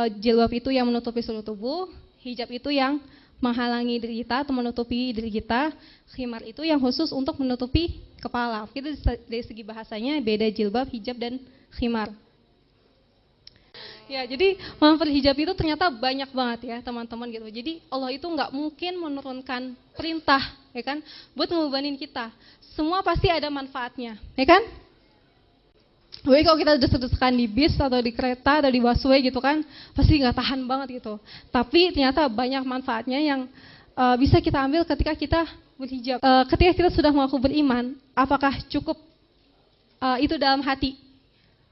jilbab itu yang menutupi seluruh tubuh, hijab itu yang menghalangi diri kita atau menutupi diri kita, khimar itu yang khusus untuk menutupi kepala. Itu dari segi bahasanya beda jilbab, hijab, dan khimar. Ya, jadi manfaat hijab itu ternyata banyak banget ya teman-teman gitu. Jadi Allah itu nggak mungkin menurunkan perintah, ya kan, buat ngebebanin kita. Semua pasti ada manfaatnya, ya kan? Jadi kalau kita desek-desekan di bis atau di kereta atau di busway gitu kan, pasti nggak tahan banget gitu. Tapi ternyata banyak manfaatnya yang bisa kita ambil ketika kita berhijab. Ketika kita sudah mengaku beriman, apakah cukup itu dalam hati?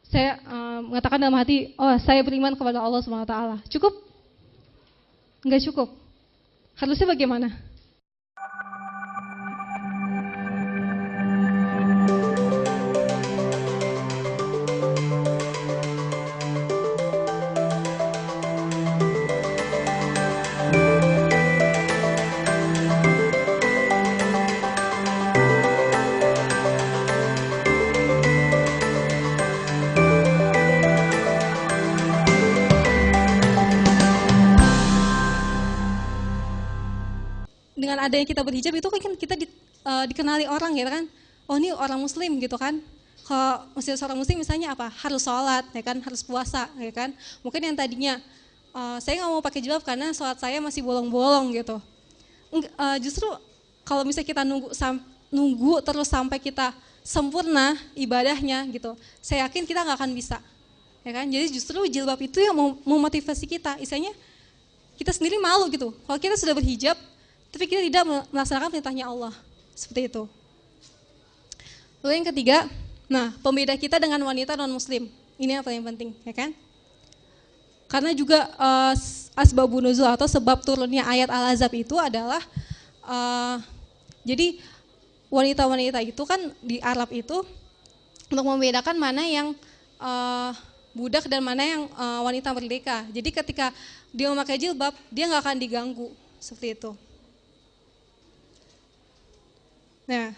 Saya mengatakan dalam hati, oh saya beriman kepada Allah SWT. Cukup? Enggak cukup. Harusnya bagaimana? Dengan adanya kita berhijab itu kan kita dikenali orang ya kan, oh ini orang muslim gitu kan. Kalau masih seorang muslim misalnya apa, harus sholat ya kan, harus puasa ya kan. Mungkin yang tadinya saya nggak mau pakai jilbab karena sholat saya masih bolong-bolong gitu. Justru kalau misalnya kita nunggu terus sampai kita sempurna ibadahnya gitu, saya yakin kita nggak akan bisa ya kan. Jadi justru jilbab itu yang memotivasi kita, istilahnya kita sendiri malu gitu kalau kita sudah berhijab tapi kita tidak melaksanakan perintahnya Allah. Seperti itu. Lalu yang ketiga, nah pembeda kita dengan wanita non-muslim. Ini yang paling penting, ya kan? Karena juga asbabun nuzul atau sebab turunnya ayat Al-Ahzab itu adalah jadi wanita-wanita itu kan di Arab itu untuk membedakan mana yang budak dan mana yang wanita merdeka. Jadi ketika dia memakai jilbab, dia nggak akan diganggu. Seperti itu. Nah,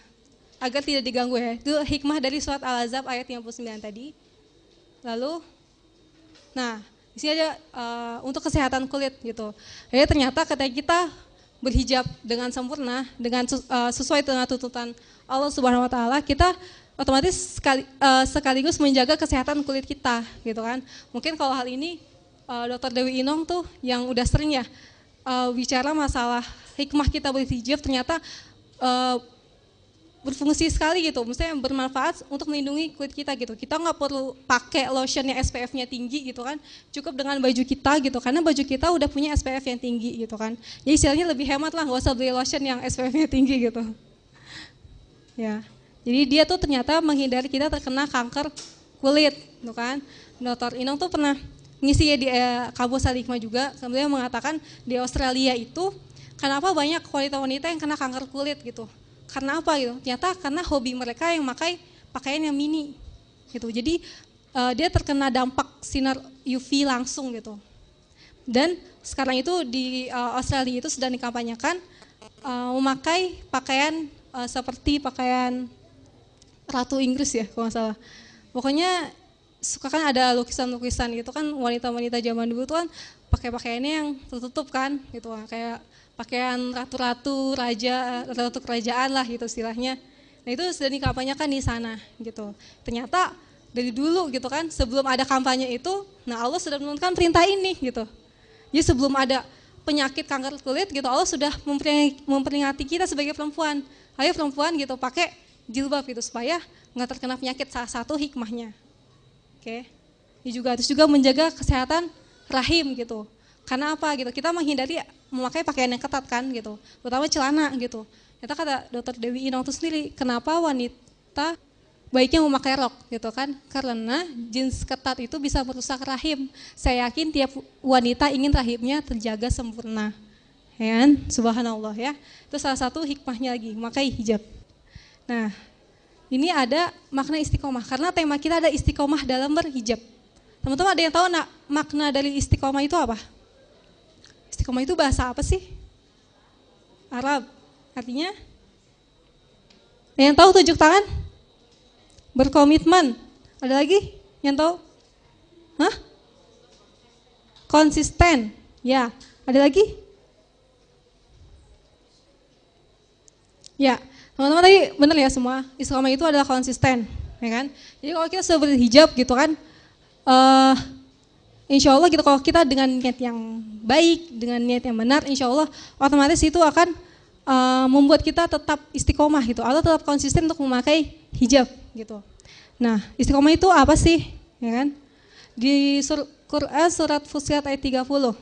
agar tidak diganggu ya. Itu hikmah dari surat Al-Ahzab ayat 59 tadi. Lalu, nah, di sini ada untuk kesehatan kulit gitu. Jadi ternyata ketika kita berhijab dengan sempurna, dengan sesuai dengan tuntutan Allah Subhanahu Wa Taala, kita otomatis sekaligus menjaga kesehatan kulit kita, gitu kan. Mungkin kalau hal ini Dr. Dewi Inong tuh yang udah sering ya bicara masalah hikmah kita berhijab ternyata berfungsi sekali gitu, maksudnya bermanfaat untuk melindungi kulit kita gitu. Kita nggak perlu pakai lotion yang SPF-nya tinggi gitu kan, cukup dengan baju kita gitu, karena baju kita udah punya SPF yang tinggi gitu kan. Jadi istilahnya lebih hemat lah, nggak usah beli lotion yang SPF-nya tinggi gitu. Ya, jadi dia tuh ternyata menghindari kita terkena kanker kulit, gitu kan. Dr. Inong tuh pernah ngisi ya di Kampus Al-Hikmah juga, kemudian mengatakan di Australia itu kenapa banyak wanita-wanita yang kena kanker kulit gitu. Karena apa gitu? Ternyata karena hobi mereka yang pakai pakaian yang mini gitu. Jadi dia terkena dampak sinar UV langsung gitu. Dan sekarang itu di Australia itu sedang dikampanyekan memakai pakaian seperti pakaian Ratu Inggris ya kalau nggak salah. Pokoknya suka kan ada lukisan-lukisan gitu kan, wanita-wanita zaman dulu tuh kan pakai pakaiannya yang tertutup kan gitu, kayak pakaian ratu-ratu, ratu kerajaan lah gitu istilahnya. Nah itu sudah dikampanyekan di sana gitu. Ternyata dari dulu gitu kan, sebelum ada kampanye itu, nah Allah sudah menurunkan perintah ini gitu. Jadi sebelum ada penyakit kanker kulit gitu, Allah sudah memperingati kita sebagai perempuan. Ayo perempuan gitu pakai jilbab gitu supaya nggak terkena penyakit, salah satu hikmahnya. Oke. Ini juga terus juga menjaga kesehatan rahim gitu. Karena apa gitu? Kita menghindari memakai pakaian yang ketat kan gitu, terutama celana gitu. Ternyata kata Dr. Dewi Inong itu sendiri, kenapa wanita baiknya memakai rok gitu kan? Karena jeans ketat itu bisa merusak rahim. Saya yakin tiap wanita ingin rahimnya terjaga sempurna. Ya kan? Subhanallah ya. Itu salah satu hikmahnya lagi, memakai hijab. Nah, ini ada makna istiqomah, karena tema kita ada istiqomah dalam berhijab. Teman-teman ada yang tahu makna dari istiqomah itu apa? Istiqomah itu bahasa apa sih? Arab. Artinya? Yang tahu tunjuk tangan? Berkomitmen. Ada lagi yang tahu? Hah? konsisten. Ya, ada lagi? Ya, teman-teman tadi benar ya semua. Istiqomah itu adalah konsisten, ya kan? Jadi kalau kita sudah berhijab gitu kan, insya Allah gitu kalau kita dengan niat yang baik, dengan niat yang benar, insya Allah otomatis itu akan membuat kita tetap istiqomah gitu, atau tetap konsisten untuk memakai hijab gitu. Nah, istiqomah itu apa sih? Ya kan? Di Quran surat Fussilat ayat 30.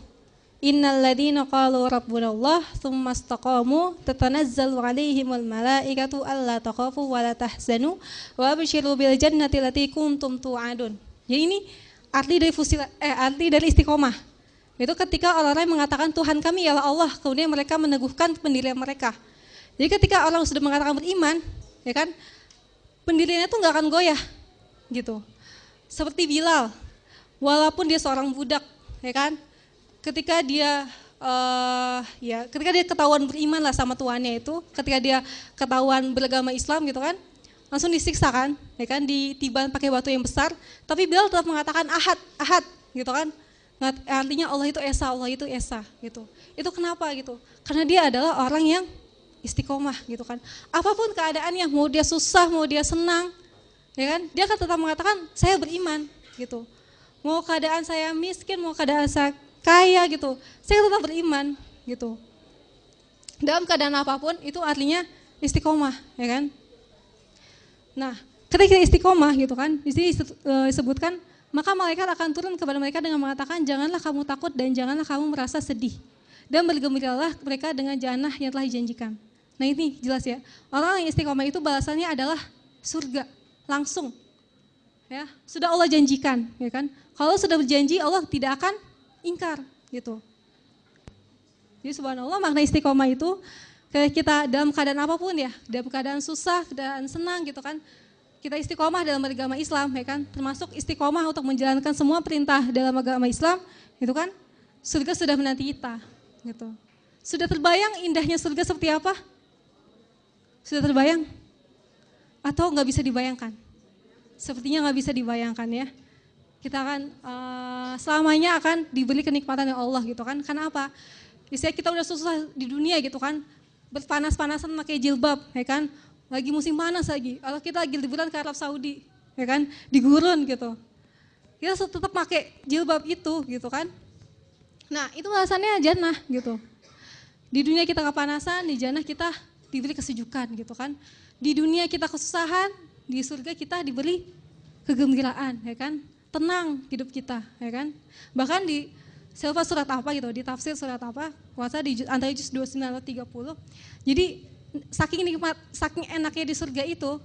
Innal ladzina qalu rabbunallah tsumma istaqamu tatanazzalu 'alaihimul malaikatu alla takhafu wa la tahzanu wa abshiru bil jannati allati kuntum tu'adun. Jadi ini arti dari istiqomah. Itu ketika orang-orang mengatakan Tuhan kami ialah Allah, kemudian mereka meneguhkan pendirian mereka. Jadi ketika orang sudah mengatakan beriman, ya kan? Pendiriannya itu enggak akan goyah gitu. Seperti Bilal, walaupun dia seorang budak, ya kan? Ketika dia ketahuan beriman lah sama tuannya itu, ketika dia ketahuan beragama Islam gitu kan, langsung disiksa kan, ya kan, ditiban pakai batu yang besar, tapi Bilal tetap mengatakan ahad gitu kan, artinya Allah itu esa gitu. Itu kenapa gitu? Karena dia adalah orang yang istiqomah gitu kan. Apapun keadaannya, mau dia susah, mau dia senang, ya kan, dia akan tetap mengatakan saya beriman gitu. Mau keadaan saya miskin, mau keadaan saya kaya gitu, saya tetap beriman gitu. Dalam keadaan apapun itu artinya istiqomah, ya kan? Nah, ketika istiqomah gitu kan, di sini disebutkan maka malaikat akan turun kepada mereka dengan mengatakan janganlah kamu takut dan janganlah kamu merasa sedih dan bergembiralah mereka dengan jannah yang telah dijanjikan. Nah ini jelas ya, orang yang istiqomah itu balasannya adalah surga langsung. Ya, sudah Allah janjikan, ya kan? Kalau sudah berjanji Allah tidak akan ingkar gitu. Jadi subhanallah makna istiqomah itu kayak kita dalam keadaan apapun ya, dalam keadaan susah, keadaan senang gitu kan, kita istiqomah dalam agama Islam, ya kan, termasuk istiqomah untuk menjalankan semua perintah dalam agama Islam, itu kan, surga sudah menanti kita, gitu. Sudah terbayang indahnya surga seperti apa? Sudah terbayang? Atau nggak bisa dibayangkan? Sepertinya nggak bisa dibayangkan ya. Kita akan selamanya akan diberi kenikmatan oleh Allah gitu kan. Karena apa? Misalnya kita udah susah di dunia gitu kan, berpanas-panasan pakai jilbab, ya kan? Lagi musim panas lagi. Kalau kita lagi liburan ke Arab Saudi, ya kan? Di gurun gitu. Kita tetap pakai jilbab itu gitu kan. Nah, itu alasannya jannah gitu. Di dunia kita kepanasan, di jannah kita diberi kesejukan gitu kan. Di dunia kita kesusahan, di surga kita diberi kegembiraan, ya kan? Tenang hidup kita, ya kan? Bahkan di surat apa gitu, di tafsir surat apa, puasa di antara juz 29 atau 30. Jadi saking nikmat, saking enaknya di surga itu,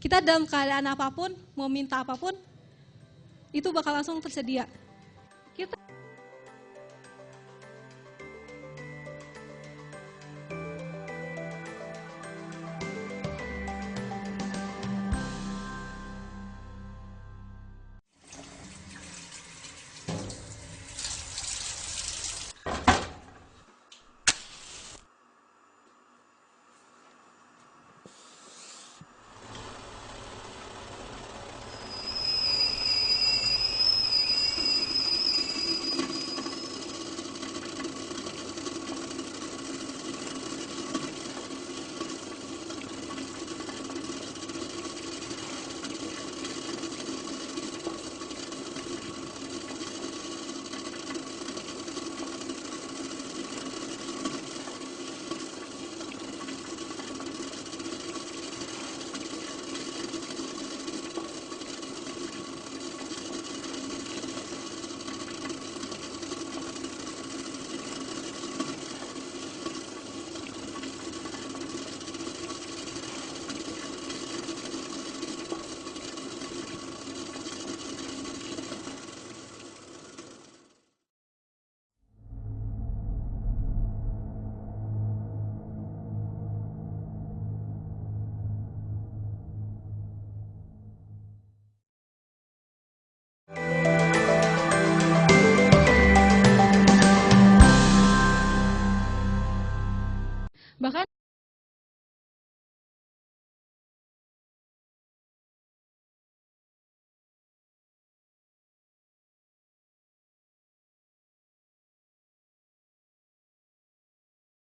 kita dalam keadaan apapun, mau minta apapun, itu bakal langsung tersedia. Kita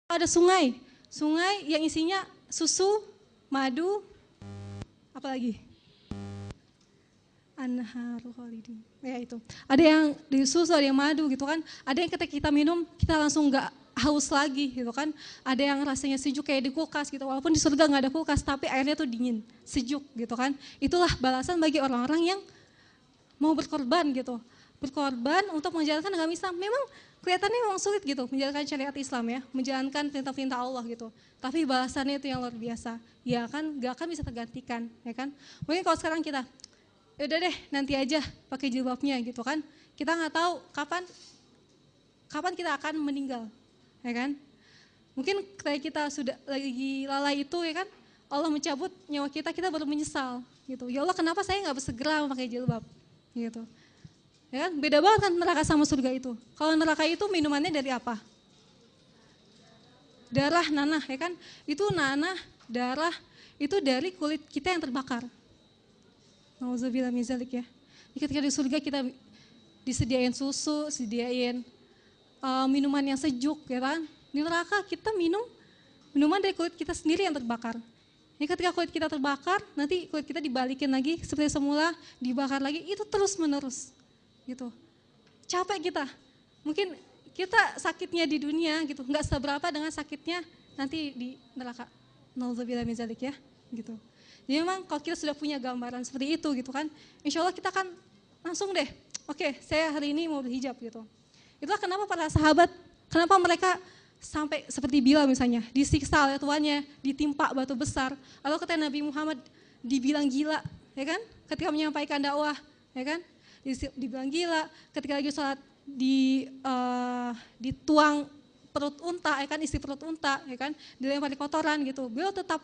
Ada sungai, sungai yang isinya susu, madu, apalagi? Anharu khalidin. Ya itu. Ada yang di susu, ada yang madu gitu kan. Ada yang ketika kita minum, kita langsung nggak haus lagi gitu kan. Ada yang rasanya sejuk kayak di kulkas gitu. Walaupun di surga nggak ada kulkas, tapi airnya tuh dingin, sejuk gitu kan. Itulah balasan bagi orang-orang yang mau berkorban gitu. Berkorban untuk menjalankan agama Islam. Memang kelihatannya memang sulit gitu menjalankan syariat Islam ya. Menjalankan perintah-perintah Allah gitu. Tapi balasannya itu yang luar biasa. Ya kan, gak akan bisa tergantikan ya kan. Mungkin kalau sekarang kita, ya udah deh nanti aja pakai jilbabnya gitu kan. Kita nggak tahu kapan kita akan meninggal, ya kan? Mungkin ketika kita sudah lagi lalai itu ya kan, Allah mencabut nyawa kita, kita baru menyesal gitu. Ya Allah kenapa saya nggak bersegera memakai jilbab gitu. Ya kan? Beda banget kan neraka sama surga itu. Kalau neraka itu minumannya dari apa? Darah, nanah ya kan? Itu nanah, darah itu dari kulit kita yang terbakar. Nauzubillah min zalik ya. Ketika di surga kita disediain susu, disediain minuman yang sejuk ya kan. Di neraka kita minum minuman dari kulit kita sendiri yang terbakar. Jadi ketika kulit kita terbakar, nanti kulit kita dibalikin lagi seperti semula, dibakar lagi, itu terus menerus. Gitu. Capek kita. Mungkin kita sakitnya di dunia gitu, enggak seberapa dengan sakitnya nanti di neraka. Nauzubillah min zalik ya, gitu. Jadi memang kalau kita sudah punya gambaran seperti itu gitu kan, insya Allah kita akan langsung deh, oke, saya hari ini mau berhijab gitu. Itulah kenapa para sahabat, kenapa mereka sampai seperti Bilal misalnya, disiksa oleh tuannya, ditimpa batu besar. Lalu ketika Nabi Muhammad dibilang gila, ya kan, ketika menyampaikan dakwah, ya kan, dibilang gila, ketika lagi sholat dituang perut unta, ya kan, isi perut unta, ya kan, dilempar di kotoran gitu. Beliau tetap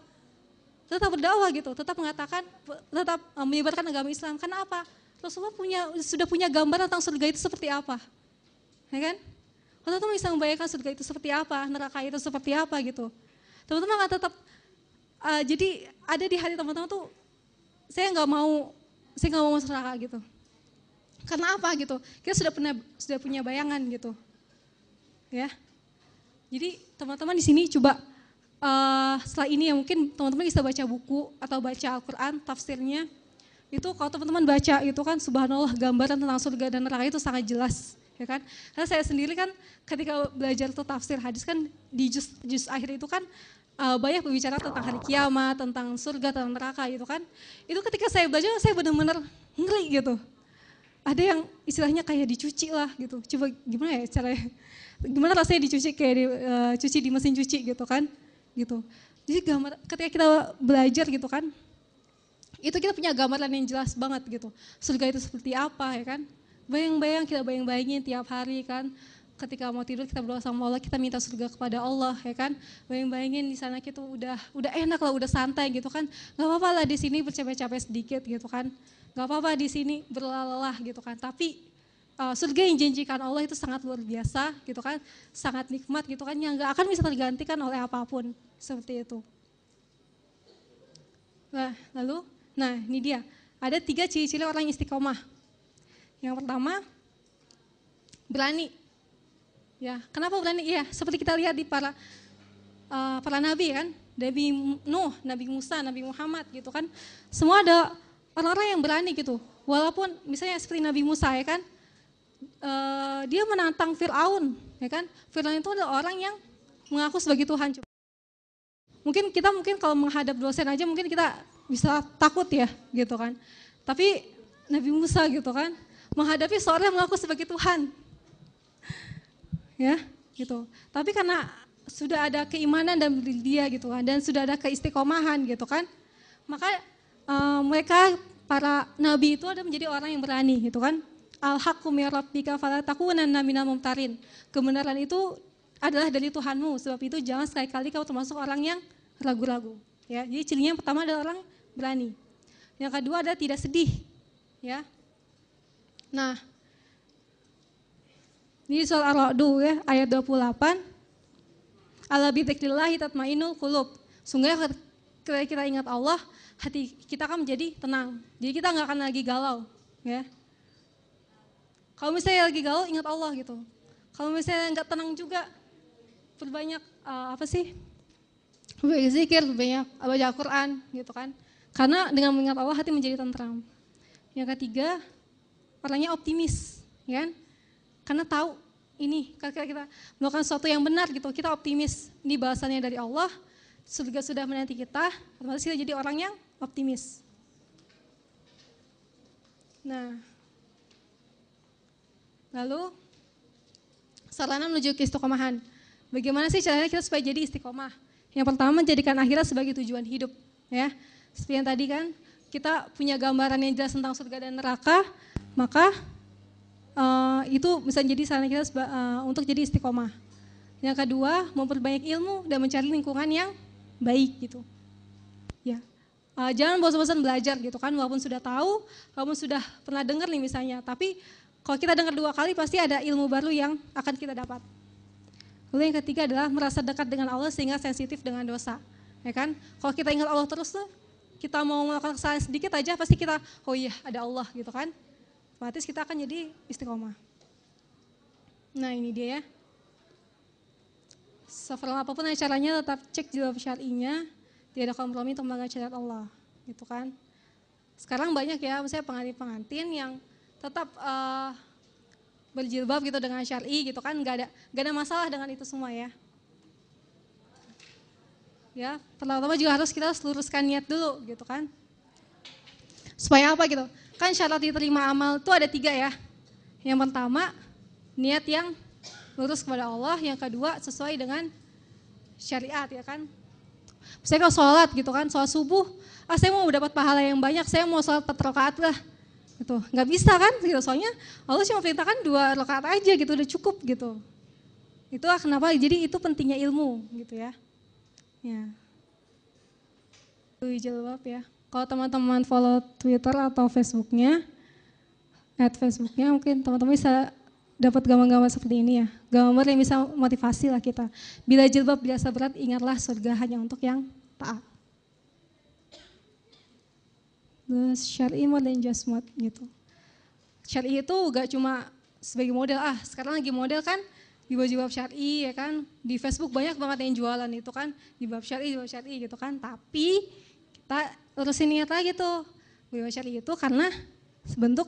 berdakwah gitu, tetap mengatakan, tetap menyebarkan agama Islam. Karena apa? Rasulullah sudah punya gambar tentang surga itu seperti apa, ya kan? Teman-teman bisa membayangkan surga itu seperti apa, neraka itu seperti apa gitu. Teman-teman akan tetap, jadi ada di hati teman-teman tuh, saya nggak mau masuk neraka gitu. Karena apa gitu? Kita sudah punya bayangan gitu, ya. Jadi teman-teman di sini coba. Setelah ini ya mungkin teman-teman bisa baca buku atau baca Al-Quran, tafsirnya. Itu kalau teman-teman baca itu kan subhanallah gambaran tentang surga dan neraka itu sangat jelas. Ya kan? Karena saya sendiri kan ketika belajar tuh tafsir hadis kan di juz akhir itu kan banyak berbicara tentang hari kiamat, tentang surga, tentang neraka gitu kan. Itu ketika saya belajar saya benar-benar ngeri gitu. Ada yang istilahnya kayak dicuci lah gitu. Coba gimana ya caranya? Gimana rasanya dicuci kayak cuci di mesin cuci gitu kan? Gitu. Jadi ketika kita belajar gitu kan, itu kita punya gambaran yang jelas banget gitu. Surga itu seperti apa ya kan? Kita bayang-bayangin tiap hari kan. Ketika mau tidur kita berdoa sama Allah, kita minta surga kepada Allah ya kan. Bayang-bayangin di sana kita udah enak lah, udah santai gitu kan. Gak apa-apa lah di sini bercapek-capek sedikit gitu kan. Gak apa-apa di sini berlelah gitu kan. Tapi surga yang janjikan Allah itu sangat luar biasa gitu kan, sangat nikmat gitu kan, yang gak akan bisa tergantikan oleh apapun seperti itu. Nah ini dia, ada 3 ciri-ciri orang istiqomah. Yang pertama, berani. Ya, kenapa berani? Ya, seperti kita lihat di para nabi kan, Nabi Nuh, Nabi Musa, Nabi Muhammad gitu kan, semua ada orang-orang yang berani gitu. Walaupun misalnya seperti Nabi Musa ya kan, dia menantang Fir'aun, ya kan? Fir'aun itu adalah orang yang mengaku sebagai Tuhan. Mungkin kalau menghadap dosen aja mungkin kita bisa takut ya, gitu kan? Tapi Nabi Musa gitu kan, menghadapi seorang yang mengaku sebagai Tuhan, ya, gitu. Tapi karena sudah ada keimanan dalam diri dia gitu kan, dan sudah ada keistiqomahan gitu kan, maka mereka para nabi itu ada menjadi orang yang berani gitu kan. Al-haqqu min rabbika fala takunanna minal mumtarin. Kebenaran itu adalah dari Tuhanmu, sebab itu jangan sekali-kali kau termasuk orang yang ragu-ragu. Ya, jadi cirinya yang pertama adalah orang berani. Yang kedua adalah tidak sedih. Ya. Nah, ini surah Ar-Ra'd ya, ayat 28. Ala bi dzikrillahi tatma'innul qulub. Sungguhnya ketika kita ingat Allah, hati kita akan menjadi tenang. Jadi kita nggak akan lagi galau, ya. Kalau misalnya lagi galau, ingat Allah gitu. Kalau misalnya nggak tenang juga, Perbanyak berbanyak zikir, banyak baca Al-Quran gitu kan. Karena dengan mengingat Allah hati menjadi tentram. Yang ketiga, orangnya optimis, ya kan? Karena tahu ini kita melakukan sesuatu yang benar gitu, kita optimis. Ini balasannya dari Allah, surga sudah menanti kita, otomatis kita jadi orang yang optimis. Nah, lalu sarana menuju keistiqomahan. Bagaimana sih caranya kita supaya jadi istiqomah? Yang pertama, menjadikan akhirat sebagai tujuan hidup, ya. Seperti yang tadi kan, kita punya gambaran yang jelas tentang surga dan neraka, maka itu bisa jadi sarana kita untuk jadi istiqomah. Yang kedua, memperbanyak ilmu dan mencari lingkungan yang baik gitu. Ya, jangan bosan-bosan belajar gitu kan, walaupun sudah tahu, walaupun sudah pernah dengar nih misalnya, tapi kalau kita dengar 2 kali pasti ada ilmu baru yang akan kita dapat. Lalu yang ketiga adalah merasa dekat dengan Allah sehingga sensitif dengan dosa, ya kan? Kalau kita ingat Allah terus tuh, kita mau melakukan kesalahan sedikit aja pasti kita, oh iya ada Allah gitu kan? Otomatis kita akan jadi istiqomah. Nah ini dia ya. Seformal apapun caranya tetap cek jilbab syar'inya, tidak ada kompromi untuk melanggar syariat Allah, gitu kan? Sekarang banyak ya, misalnya pengantin-pengantin yang tetap berjilbab gitu dengan syar'i gitu kan, nggak ada masalah dengan itu semua ya. Ya, pertama-tama juga harus kita luruskan niat dulu gitu kan. Supaya apa gitu? Kan syarat diterima amal itu ada 3 ya. Yang pertama, niat yang lurus kepada Allah. Yang kedua, sesuai dengan syariat ya kan. Misalnya kalau sholat gitu kan, sholat subuh, saya mau dapat pahala yang banyak, saya mau sholat 4 rakaat lah. Gitu. Nggak bisa kan gitu, soalnya Allah cuma perintahkan 2 rakaat aja gitu, udah cukup gitu. Itulah kenapa, jadi itu pentingnya ilmu gitu ya. Ya. Jilbab ya. Kalau teman-teman follow Twitter atau Facebooknya, mungkin teman-teman bisa dapat gambar-gambar seperti ini ya. Gambar yang bisa motivasi lah kita. Bila jilbab biasa berat, ingatlah surga hanya untuk yang taat. Syar'i more than just mode gitu. Syar'i itu gak cuma sebagai model, sekarang lagi model kan di jilbab syar'i ya kan, di Facebook banyak banget yang jualan itu kan, jilbab syar'i gitu kan, tapi kita urusin niat lagi tuh, jilbab syar'i itu karena sebentuk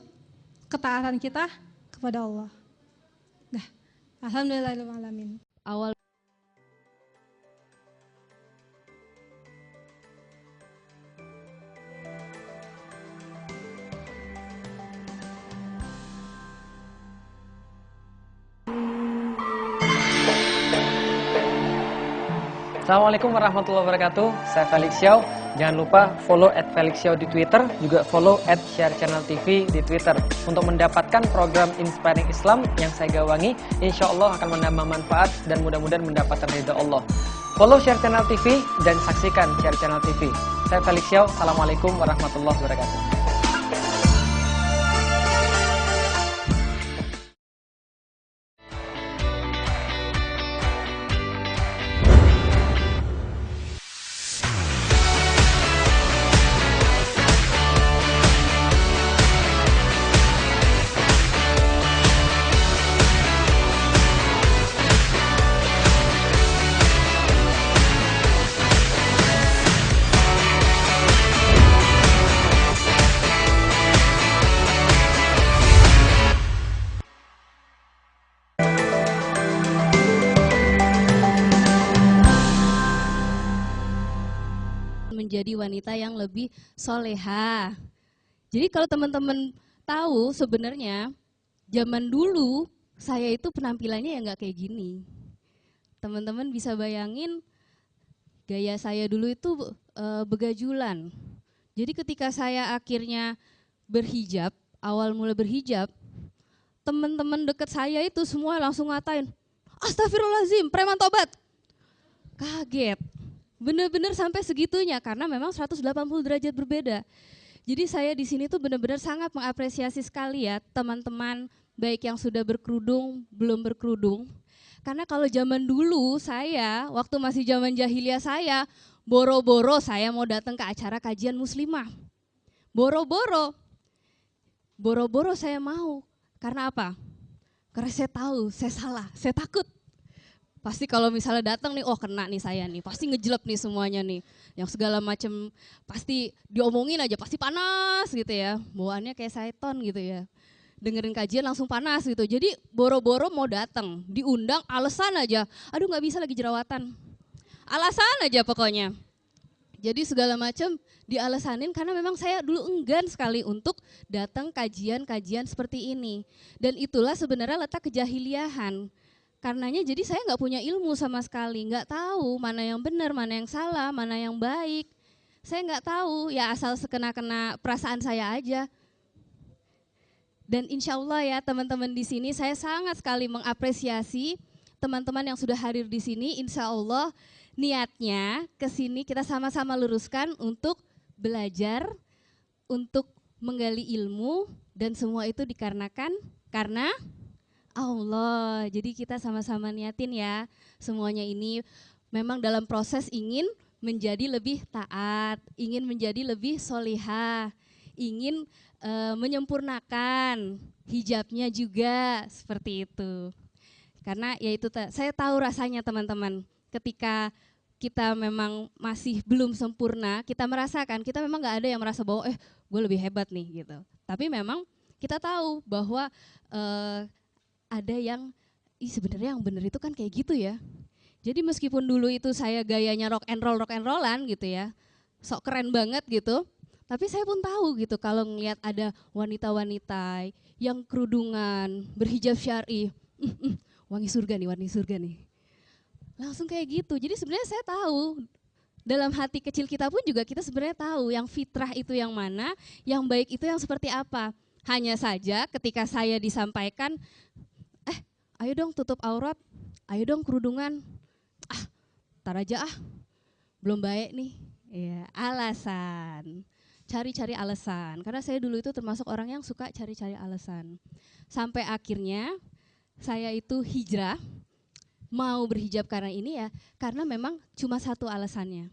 ketaatan kita kepada Allah. Nah, alhamdulillahirrahmanirrahim. Awal Assalamualaikum warahmatullahi wabarakatuh. Saya Felix Xiao. Jangan lupa follow @Felix Xiao di Twitter, juga follow @ShareChannelTV di Twitter untuk mendapatkan program Inspiring Islam yang saya gawangi. Insya Allah akan menambah manfaat dan mudah-mudahan mendapatkan ridha Allah. Follow Share Channel TV dan saksikan Share Channel TV. Saya Felix Xiao. Assalamualaikum warahmatullahi wabarakatuh. menjadi wanita yang lebih soleha. Jadi kalau teman-teman tahu sebenarnya zaman dulu saya itu penampilannya ya nggak kayak gini. Teman-teman bisa bayangin gaya saya dulu itu begajulan. Jadi ketika saya akhirnya berhijab, awal mula berhijab, teman-teman dekat saya itu semua langsung ngatain, "Astagfirullahaladzim, preman tobat." Kaget. Benar-benar sampai segitunya karena memang 180 derajat berbeda. Jadi saya di sini tuh benar-benar sangat mengapresiasi sekali ya teman-teman baik yang sudah berkerudung, belum berkerudung. Karena kalau zaman dulu saya, waktu masih zaman jahiliyah saya, boro-boro saya mau datang ke acara kajian muslimah. Boro-boro saya mau. Karena apa? Karena saya tahu saya salah, saya takut. Pasti kalau misalnya datang nih, oh kena nih saya nih, pasti ngejelek nih semuanya nih. Yang segala macam pasti diomongin aja, pasti panas gitu ya. Bawaannya kayak Saiton gitu ya. Dengerin kajian langsung panas gitu. Jadi boro-boro mau datang, diundang alasan aja. Aduh nggak bisa lagi jerawatan. Alasan aja pokoknya. Jadi segala macam dialasanin karena memang saya dulu enggan sekali untuk datang kajian-kajian seperti ini. Dan itulah sebenarnya letak kejahiliahan. Karenanya jadi saya nggak punya ilmu sama sekali, nggak tahu mana yang benar, mana yang salah, mana yang baik. Saya nggak tahu, ya asal sekena-kena perasaan saya aja. Dan insya Allah ya teman-teman di sini saya sangat sekali mengapresiasi teman-teman yang sudah hadir di sini. Insya Allah niatnya ke sini kita sama-sama luruskan untuk belajar, untuk menggali ilmu, dan semua itu dikarenakan karena Allah. Jadi kita sama-sama niatin ya, semuanya ini memang dalam proses ingin menjadi lebih taat, ingin menjadi lebih solihah, ingin menyempurnakan hijabnya juga, seperti itu. Karena ya itu saya tahu rasanya teman-teman, ketika kita memang masih belum sempurna, kita merasakan, kita memang nggak ada yang merasa bahwa gue lebih hebat nih gitu. Tapi memang kita tahu bahwa ada yang sebenarnya yang benar itu kan kayak gitu ya. Jadi meskipun dulu itu saya gayanya rock and rollan gitu ya, sok keren banget gitu. Tapi saya pun tahu gitu kalau ngelihat ada wanita-wanita yang kerudungan, berhijab syar'i, wangi surga nih. Langsung kayak gitu. Jadi sebenarnya saya tahu, dalam hati kecil kita pun juga kita sebenarnya tahu yang fitrah itu yang mana, yang baik itu yang seperti apa. Hanya saja ketika saya disampaikan, ayo dong tutup aurat, ayo dong kerudungan, tar aja belum baik nih. Ya, alasan. Cari-cari alasan, karena saya dulu itu termasuk orang yang suka cari-cari alasan. Sampai akhirnya saya itu hijrah, mau berhijab karena ini ya, karena memang cuma satu alasannya.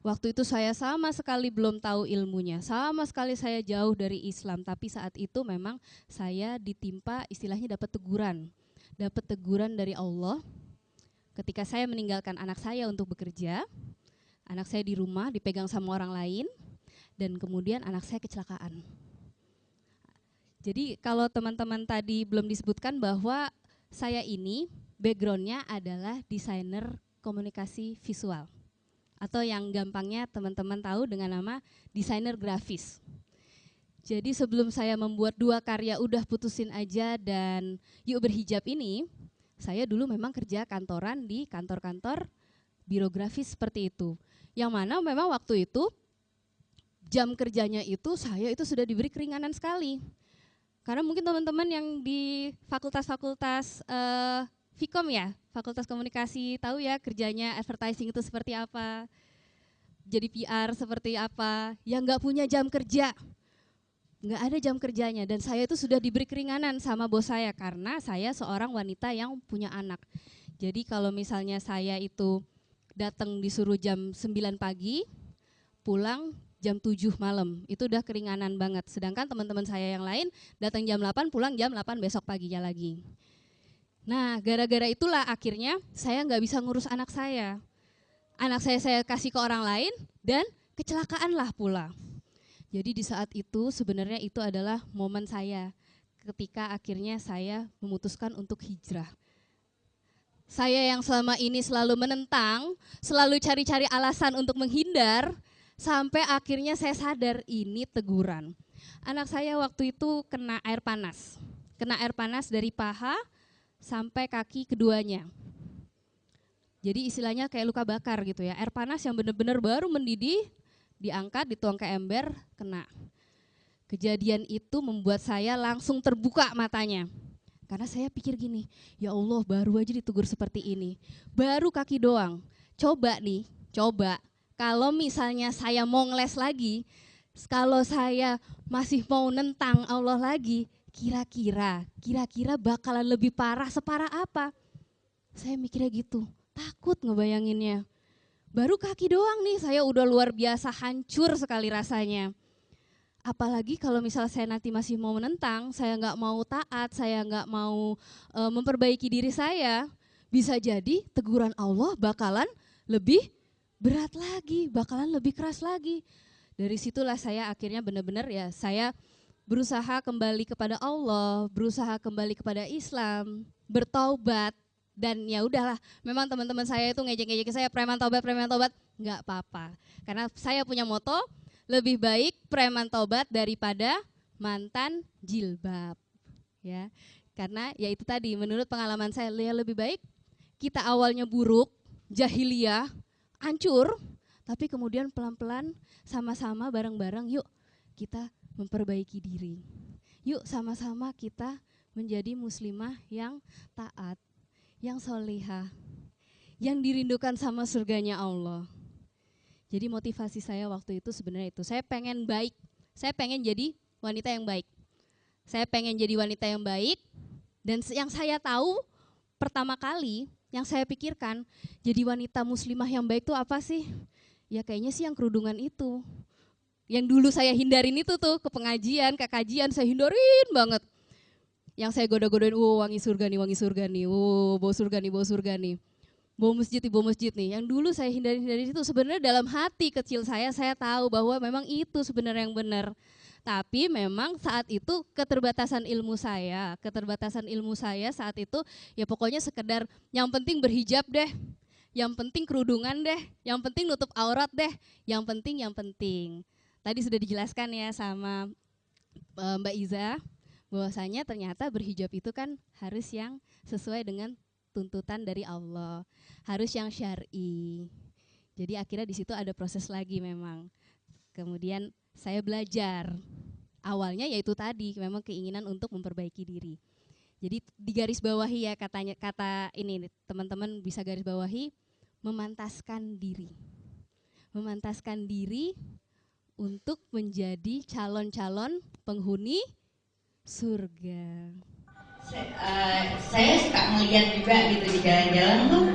Waktu itu saya sama sekali belum tahu ilmunya, sama sekali saya jauh dari Islam, tapi saat itu memang saya ditimpa istilahnya dapat teguran dari Allah. Ketika saya meninggalkan anak saya untuk bekerja, anak saya di rumah dipegang sama orang lain, dan kemudian anak saya kecelakaan. Jadi kalau teman-teman tadi belum disebutkan bahwa saya ini backgroundnya adalah desainer komunikasi visual. Atau yang gampangnya teman-teman tahu dengan nama desainer grafis. Jadi sebelum saya membuat 2 karya udah putusin aja dan yuk berhijab ini, saya dulu memang kerja kantoran di kantor-kantor biro grafis seperti itu. Yang mana memang waktu itu jam kerjanya itu saya itu sudah diberi keringanan sekali. Karena mungkin teman-teman yang di fakultas-fakultas Vkom ya, fakultas komunikasi tahu ya kerjanya advertising itu seperti apa, jadi PR seperti apa, yang nggak punya jam kerja, nggak ada jam kerjanya. Dan saya itu sudah diberi keringanan sama bos saya karena saya seorang wanita yang punya anak. Jadi kalau misalnya saya itu datang disuruh jam 9 pagi, pulang jam 7 malam, itu udah keringanan banget. Sedangkan teman-teman saya yang lain datang jam 8, pulang jam 8 besok paginya lagi. Nah, gara-gara itulah akhirnya saya nggak bisa ngurus anak saya. Anak saya kasih ke orang lain dan kecelakaanlah pula. Jadi di saat itu sebenarnya itu adalah momen saya ketika akhirnya saya memutuskan untuk hijrah. Saya yang selama ini selalu menentang, selalu cari-cari alasan untuk menghindar, sampai akhirnya saya sadar ini teguran. Anak saya waktu itu kena air panas dari paha sampai kaki keduanya. Jadi istilahnya kayak luka bakar gitu ya, air panas yang benar-benar baru mendidih, diangkat, dituang ke ember, kena. Kejadian itu membuat saya langsung terbuka matanya. Karena saya pikir gini, ya Allah baru aja ditegur seperti ini, baru kaki doang. Coba kalau misalnya saya mau ngeles lagi, kalau saya masih mau nentang Allah lagi, kira-kira bakalan lebih parah, separah apa? Saya mikirnya gitu, takut ngebayanginnya. Baru kaki doang nih, saya udah luar biasa hancur sekali rasanya. Apalagi kalau misal saya nanti masih mau menentang, saya nggak mau taat, saya nggak mau memperbaiki diri saya, bisa jadi teguran Allah bakalan lebih berat lagi, bakalan lebih keras lagi. Dari situlah saya akhirnya benar-benar ya saya berusaha kembali kepada Allah, berusaha kembali kepada Islam, bertaubat. Dan ya udahlah, memang teman-teman saya itu ngejek-ngejek saya preman taubat, nggak apa-apa. Karena saya punya moto, lebih baik preman taubat daripada mantan jilbab. Ya, karena ya itu tadi menurut pengalaman saya ya lebih baik kita awalnya buruk, jahiliyah, hancur, tapi kemudian pelan-pelan sama-sama bareng-bareng yuk kita memperbaiki diri. Yuk sama-sama kita menjadi muslimah yang taat, yang solihah, yang dirindukan sama surganya Allah. Jadi motivasi saya waktu itu sebenarnya itu, saya pengen baik, saya pengen jadi wanita yang baik. Saya pengen jadi wanita yang baik, dan yang saya tahu pertama kali, yang saya pikirkan, jadi wanita muslimah yang baik itu apa sih? Ya kayaknya sih yang kerudungan itu. Yang dulu saya hindarin itu tuh, ke pengajian, ke kajian, saya hindarin banget. Yang saya goda-godain, wangi surga nih, bau surga nih. Bau masjid nih. Yang dulu saya hindarin itu sebenarnya dalam hati kecil saya tahu bahwa memang itu sebenarnya yang benar. Tapi memang saat itu keterbatasan ilmu saya saat itu ya pokoknya sekedar yang penting berhijab deh, yang penting kerudungan deh, yang penting nutup aurat deh, yang penting. Tadi sudah dijelaskan ya sama Mbak Iza bahwasanya ternyata berhijab itu kan harus yang sesuai dengan tuntutan dari Allah, harus yang syar'i. Jadi akhirnya di situ ada proses lagi memang. Kemudian saya belajar. Awalnya yaitu tadi memang keinginan untuk memperbaiki diri. Jadi digaris bawahi ya kata ini teman-teman bisa garis bawahi memantaskan diri. Memantaskan diri untuk menjadi calon-calon penghuni surga. Saya suka ngeliat juga gitu di jalan-jalan tuh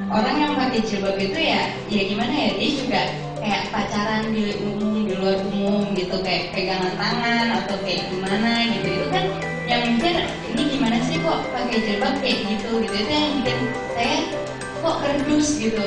orang yang pakai jilbab itu ya gimana ya, dia juga kayak pacaran di luar umum gitu, kayak pegangan tangan atau kayak gimana gitu. Itu kan yang mikir ini gimana sih kok pakai jilbab kayak gitu itu yang bikin saya kok kerdus gitu.